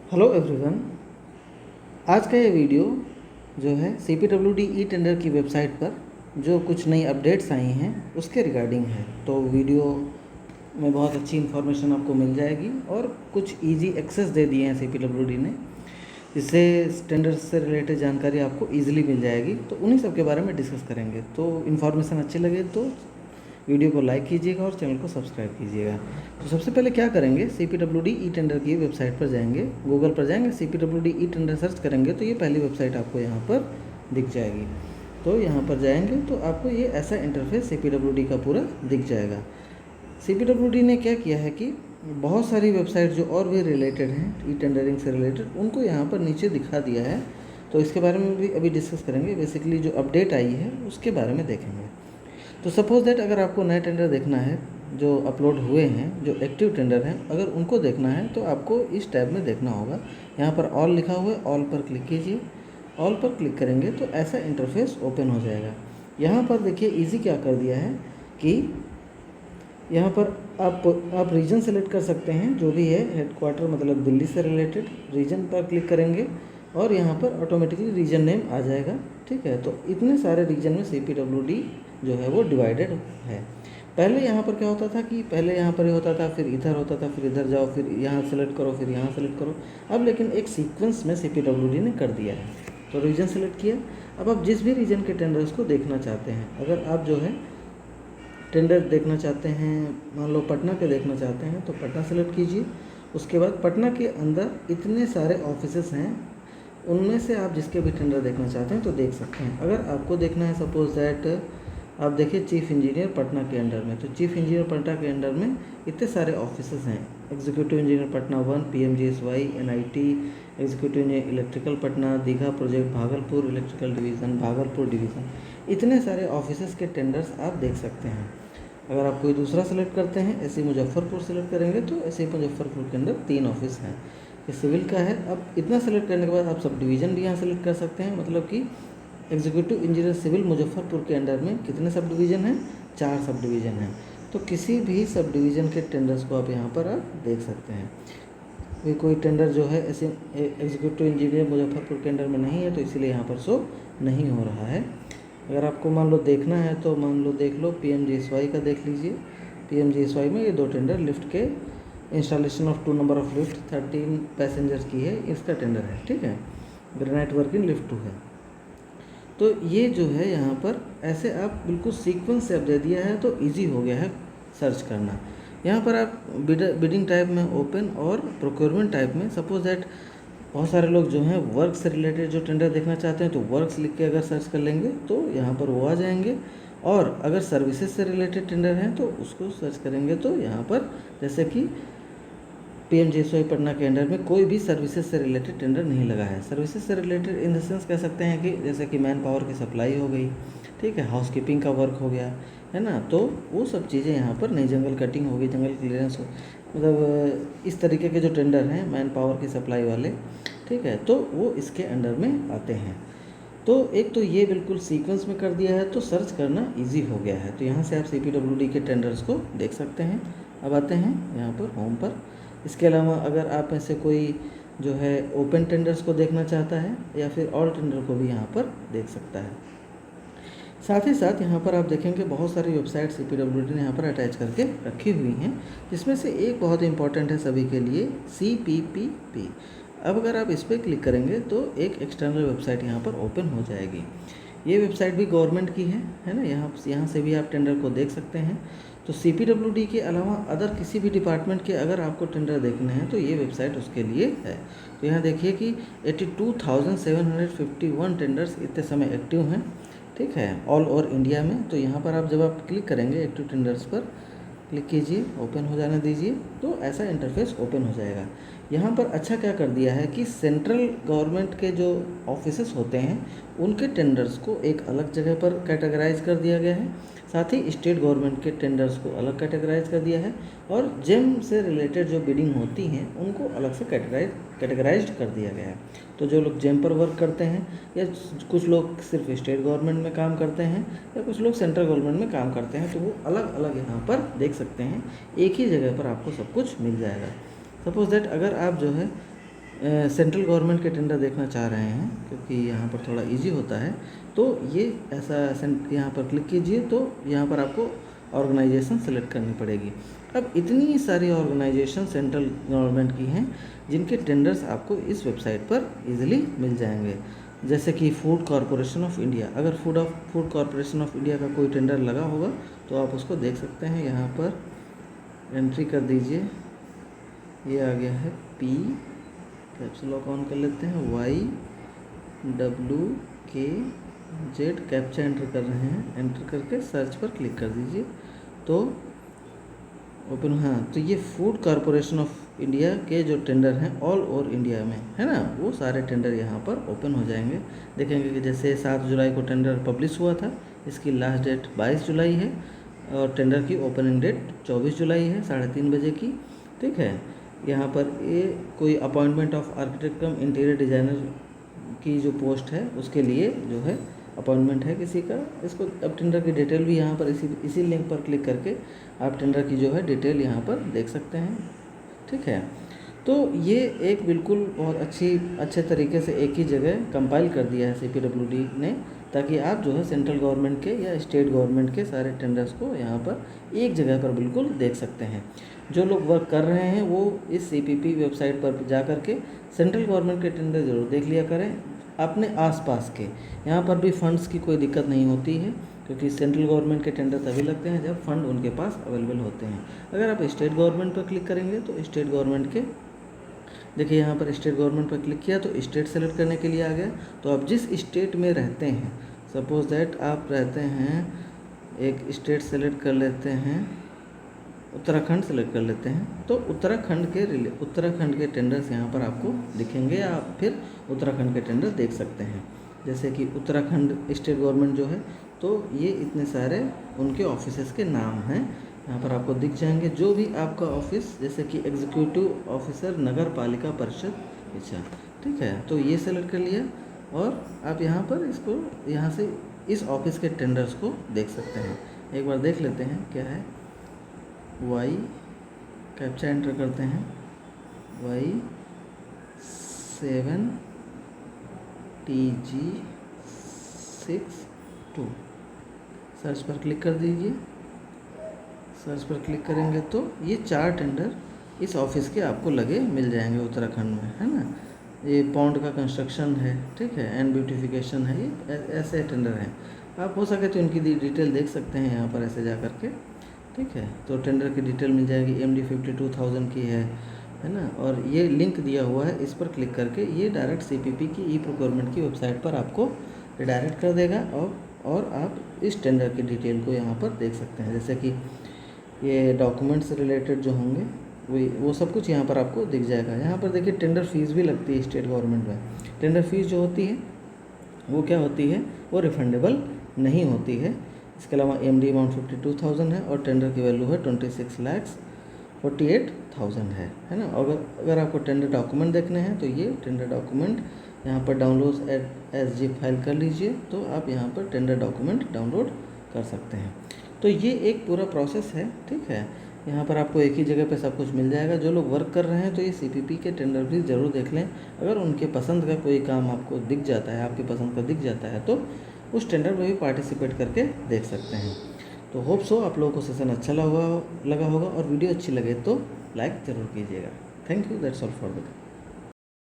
Hello everyone. आज का ये वीडियो जो है CPWD ई टेंडर की वेबसाइट पर जो कुछ नई अपडेट्स आई हैं उसके रिगार्डिंग है। तो वीडियो में बहुत अच्छी इन्फॉर्मेशन आपको मिल जाएगी और कुछ इजी एक्सेस दे दिए हैं CPWD ने, जिससे टेंडर से रिलेटेड जानकारी आपको ईजिली मिल जाएगी। तो उन्हीं सब के बारे में डिस्कस करेंगे। तो इन्फॉर्मेशन अच्छी लगे तो वीडियो को लाइक कीजिएगा और चैनल को सब्सक्राइब कीजिएगा। तो सबसे पहले क्या करेंगे, CPWD ई टेंडर की वेबसाइट पर जाएंगे, गूगल पर जाएंगे, CPWD ई टेंडर सर्च करेंगे तो ये पहली वेबसाइट आपको यहाँ पर दिख जाएगी। तो यहाँ पर जाएंगे तो आपको ये ऐसा इंटरफेस CPWD का पूरा दिख जाएगा। CPWD ने क्या किया है कि बहुत सारी वेबसाइट जो और भी रिलेटेड हैं ई टेंडरिंग से रिलेटेड, उनको यहाँ पर नीचे दिखा दिया है। तो इसके बारे में भी अभी डिस्कस करेंगे। बेसिकली जो अपडेट आई है उसके बारे में देखेंगे। तो सपोज़ दैट अगर आपको नए टेंडर देखना है जो अपलोड हुए हैं, जो एक्टिव टेंडर हैं, अगर उनको देखना है तो आपको इस टैब में देखना होगा। यहाँ पर ऑल लिखा हुआ है, ऑल पर क्लिक कीजिए। ऑल पर क्लिक करेंगे तो ऐसा इंटरफेस ओपन हो जाएगा। यहाँ पर देखिए इजी क्या कर दिया है कि यहाँ पर आप रीजन सेलेक्ट कर सकते हैं, जो भी है हेडक्वार्टर मतलब दिल्ली से रिलेटेड। रीजन पर क्लिक करेंगे और यहाँ पर ऑटोमेटिकली रीजन नेम आ जाएगा। ठीक है, तो इतने सारे रीजन में CPWD जो है वो डिवाइडेड है। पहले यहाँ पर क्या होता था कि पहले यहाँ पर ये होता था, फिर इधर होता था, फिर इधर जाओ, फिर यहाँ सेलेक्ट करो, फिर यहाँ सेलेक्ट करो। अब लेकिन एक सीक्वेंस में CPWD ने कर दिया है। तो रीजन सेलेक्ट किया। अब आप जिस भी रीजन के टेंडर्स को देखना चाहते हैं, अगर आप जो है टेंडर देखना चाहते हैं, मान लो पटना के देखना चाहते हैं, तो पटना सेलेक्ट कीजिए। उसके बाद पटना के अंदर इतने सारे ऑफिसेस हैं, उनमें से आप जिसके भी टेंडर देखना चाहते हैं तो देख सकते हैं। अगर आपको देखना है सपोज दैट आप देखिए चीफ इंजीनियर पटना के अंडर में, तो चीफ इंजीनियर पटना के अंडर में इतने सारे ऑफिसेस हैं। Executive engineer Patna 1, PMGSY, NIT, executive engineer electrical Patna, Digha project Bhagalpur, electrical division Bhagalpur division, इतने सारे ऑफिसेस के टेंडर्स आप देख सकते हैं। अगर आप कोई दूसरा सेलेक्ट करते हैं, ऐसे मुजफ्फरपुर सेलेक्ट करेंगे तो ऐसे मुजफ्फरपुर के अंदर 3 ऑफिस हैं। ये सिविल का है। अब इतना सेलेक्ट करने के बाद आप सब डिवीज़न भी यहाँ सेलेक्ट कर सकते हैं। मतलब कि एग्जीक्यूटिव इंजीनियर सिविल मुजफ्फरपुर के अंडर में कितने सब डिवीज़न हैं? 4 सब डिवीज़न हैं। तो किसी भी सब डिवीज़न के टेंडर्स को आप यहाँ पर आप देख सकते हैं। भी कोई टेंडर जो है ऐसे एग्जीक्यूटिव इंजीनियर मुजफ्फरपुर के अंडर में नहीं है, तो इसीलिए यहाँ पर शो नहीं हो रहा है। अगर आपको मान लो देखना है तो मान लो देख लो, PMGSY का देख लीजिए। PMGSY में ये 2 टेंडर लिफ्ट के installation of 2 number of lift 13 passengers की है, इसका टेंडर है। ठीक है, ग्रेनाइट वर्क इन लिफ्ट 2 है। तो ये जो है यहाँ पर ऐसे आप बिल्कुल सीक्वेंस से अब दे दिया है, तो इजी हो गया है सर्च करना। यहाँ पर आप बिडिंग टाइप में ओपन और प्रोक्योरमेंट टाइप में, सपोज दैट बहुत सारे लोग जो हैं वर्क से रिलेटेड जो टेंडर देखना चाहते हैं तो वर्क्स लिख के अगर सर्च कर लेंगे तो यहाँ पर वो आ जाएंगे। और अगर सर्विसेज से रिलेटेड टेंडर हैं तो उसको सर्च करेंगे तो यहाँ पर जैसे कि PMGSY पटना के अंडर में कोई भी सर्विसेज से रिलेटेड टेंडर नहीं लगा है। सर्विसेज से रिलेटेड इन द सेंस कह सकते हैं कि जैसे कि मैन पावर की सप्लाई हो गई, ठीक है, हाउसकीपिंग का वर्क हो गया, है ना, तो वो सब चीज़ें यहाँ पर नहीं, जंगल कटिंग हो गई, जंगल क्लियरेंस हो, मतलब इस तरीके के जो टेंडर हैं मैन पावर की सप्लाई वाले, ठीक है, तो वो इसके अंडर में आते हैं। तो एक तो ये बिल्कुल सीक्वेंस में कर दिया है, तो सर्च करना इजी हो गया है। तो यहाँ से आप CPWD के टेंडर्स को देख सकते हैं। अब आते हैं यहाँ पर होम पर। इसके अलावा अगर आप में से कोई जो है ओपन टेंडर्स को देखना चाहता है या फिर ऑल टेंडर को भी यहाँ पर देख सकता है। साथ ही साथ यहाँ पर आप देखेंगे बहुत सारी वेबसाइट CPWD ने यहाँ पर अटैच करके रखी हुई हैं, जिसमें से एक बहुत इंपॉर्टेंट है सभी के लिए, CPPP। अब अगर आप इस पर क्लिक करेंगे तो एक एक्सटर्नल वेबसाइट यहाँ पर ओपन हो जाएगी। ये वेबसाइट भी गवर्नमेंट की है ना। यहाँ से भी आप टेंडर को देख सकते हैं। तो CPWD के अलावा अदर किसी भी डिपार्टमेंट के अगर आपको टेंडर देखने हैं तो ये वेबसाइट उसके लिए है। तो यहाँ देखिए कि 82,751 टेंडर्स इतने समय एक्टिव हैं, ठीक है, ऑल ओवर इंडिया में। तो यहाँ पर आप जब आप क्लिक करेंगे एक्टिव टेंडर्स पर क्लिक कीजिए, ओपन हो जाने दीजिए, तो ऐसा इंटरफेस ओपन हो जाएगा। यहाँ पर अच्छा क्या कर दिया है कि सेंट्रल गवर्नमेंट के जो ऑफिसेस होते हैं उनके टेंडर्स को एक अलग जगह पर कैटेगराइज कर दिया गया है। साथ ही स्टेट गवर्नमेंट के टेंडर्स को अलग कैटेगराइज कर दिया है, और जेम से रिलेटेड जो बिडिंग होती हैं उनको अलग से कैटेगराइज्ड कर दिया गया है। तो जो लोग जेम पर वर्क करते हैं, या कुछ लोग सिर्फ स्टेट गवर्नमेंट में काम करते हैं, या कुछ लोग सेंट्रल गवर्नमेंट में काम करते हैं, तो वो अलग अलग यहाँ पर देख सकते हैं। एक ही जगह पर आपको सब कुछ मिल जाएगा। सपोज दैट अगर आप जो है सेंट्रल गवर्नमेंट के टेंडर देखना चाह रहे हैं क्योंकि यहाँ पर थोड़ा इजी होता है, तो ये ऐसा यहाँ पर क्लिक कीजिए तो यहाँ पर आपको ऑर्गेनाइजेशन सेलेक्ट करनी पड़ेगी। अब इतनी सारी ऑर्गेनाइजेशन सेंट्रल गवर्नमेंट की हैं जिनके टेंडर्स आपको इस वेबसाइट पर इजीली मिल जाएंगे, जैसे कि फूड कॉरपोरेशन ऑफ इंडिया। अगर फूड कॉरपोरेशन ऑफ इंडिया का कोई टेंडर लगा होगा तो आप उसको देख सकते हैं। यहाँ पर एंट्री कर दीजिए, ये आ गया है पी, कैप्सूल लॉक ऑन कर लेते हैं, YWKZ, कैप्चा एंटर कर रहे हैं। एंटर करके सर्च पर क्लिक कर दीजिए तो ओपन। हाँ, तो ये फूड कॉरपोरेशन ऑफ इंडिया के जो टेंडर हैं ऑल ओवर इंडिया में है ना, वो सारे टेंडर यहाँ पर ओपन हो जाएंगे। देखेंगे कि जैसे 7 जुलाई को टेंडर पब्लिश हुआ था, इसकी लास्ट डेट 22 जुलाई है और टेंडर की ओपनिंग डेट 24 जुलाई है 3:30 बजे की। ठीक है, यहाँ पर ये कोई appointment of architect come interior designer की जो पोस्ट है उसके लिए जो है अपॉइंटमेंट है किसी का। इसको अब टेंडर की डिटेल भी यहाँ पर इसी लिंक पर क्लिक करके आप टेंडर की जो है डिटेल यहाँ पर देख सकते हैं। ठीक है, तो ये एक बिल्कुल बहुत अच्छे तरीके से एक ही जगह कंपाइल कर दिया है CPWD ने, ताकि आप जो है सेंट्रल गवर्नमेंट के या स्टेट गवर्नमेंट के सारे टेंडर्स को यहाँ पर एक जगह पर बिल्कुल देख सकते हैं। जो लोग वर्क कर रहे हैं वो इस CPP वेबसाइट पर जा कर के सेंट्रल गवर्नमेंट के टेंडर ज़रूर देख लिया करें अपने आसपास के। यहाँ पर भी फंड्स की कोई दिक्कत नहीं होती है क्योंकि सेंट्रल गवर्नमेंट के टेंडर तभी लगते हैं जब फंड उनके पास अवेलेबल होते हैं। अगर आप स्टेट गवर्नमेंट पर क्लिक करेंगे तो स्टेट गवर्नमेंट के, देखिए यहाँ पर स्टेट गवर्नमेंट पर क्लिक किया तो स्टेट सेलेक्ट करने के लिए आ गया। तो आप जिस स्टेट में रहते हैं, सपोज दैट आप रहते हैं, एक स्टेट सेलेक्ट कर लेते हैं, उत्तराखंड सेलेक्ट कर लेते हैं, तो उत्तराखंड के टेंडर्स यहाँ पर आपको दिखेंगे। आप फिर उत्तराखंड के टेंडर देख सकते हैं। जैसे कि उत्तराखंड स्टेट गवर्नमेंट जो है, तो ये इतने सारे उनके ऑफिसेस के नाम हैं यहाँ पर आपको दिख जाएंगे। जो भी आपका ऑफिस, जैसे कि एग्जीक्यूटिव ऑफिसर नगर पालिका परिषद, अच्छा ठीक है, तो ये सेलेक्ट कर लिया और आप यहाँ पर इसको यहाँ से इस ऑफिस के टेंडर्स को देख सकते हैं। एक बार देख लेते हैं क्या है। Y, कैप्चा एंटर करते हैं, Y7TG62, सर्च पर क्लिक कर दीजिए। सर्च पर क्लिक करेंगे तो ये 4 टेंडर इस ऑफिस के आपको लगे मिल जाएंगे उत्तराखंड में, है ना। ये पॉन्ड का कंस्ट्रक्शन है, ठीक है, एंड ब्यूटिफिकेशन है, ये ऐसे टेंडर हैं। आप हो सके तो इनकी डिटेल देख सकते हैं यहाँ पर ऐसे जा कर के। ठीक है, तो टेंडर की डिटेल मिल जाएगी। MD 52,000 की है ना। और ये लिंक दिया हुआ है, इस पर क्लिक करके ये डायरेक्ट CPP की ई-प्रोक्योरमेंट की वेबसाइट पर आपको रिडायरेक्ट कर देगा और आप इस टेंडर की डिटेल को यहाँ पर देख सकते हैं। जैसे कि ये डॉक्यूमेंट्स रिलेटेड जो होंगे वो सब कुछ यहाँ पर आपको दिख जाएगा। यहाँ पर देखिए टेंडर फीस भी लगती है स्टेट गवर्नमेंट में। टेंडर फीस जो होती है वो क्या होती है, वो रिफंडेबल नहीं होती है। इसके अलावा MD अमाउंट 52,000 है और टेंडर की वैल्यू है 26,48,000 है ना। अगर आपको टेंडर डॉक्यूमेंट देखने हैं तो ये टेंडर डॉक्यूमेंट यहाँ पर डाउनलोड एज zip फाइल कर लीजिए, तो आप यहाँ पर टेंडर डॉक्यूमेंट डाउनलोड कर सकते हैं। तो ये एक पूरा प्रोसेस है। ठीक है, यहाँ पर आपको एक ही जगह पे सब कुछ मिल जाएगा। जो लोग वर्क कर रहे हैं तो ये CPP के टेंडर भी ज़रूर देख लें। अगर उनके पसंद का कोई काम आपको दिख जाता है, आपकी पसंद का दिख जाता है, तो उस टेंडर में भी पार्टिसिपेट करके देख सकते हैं। तो होप सो आप लोगों को सेशन अच्छा लगा होगा और वीडियो अच्छी लगे तो लाइक ज़रूर कीजिएगा। Thank you, that's all for the day.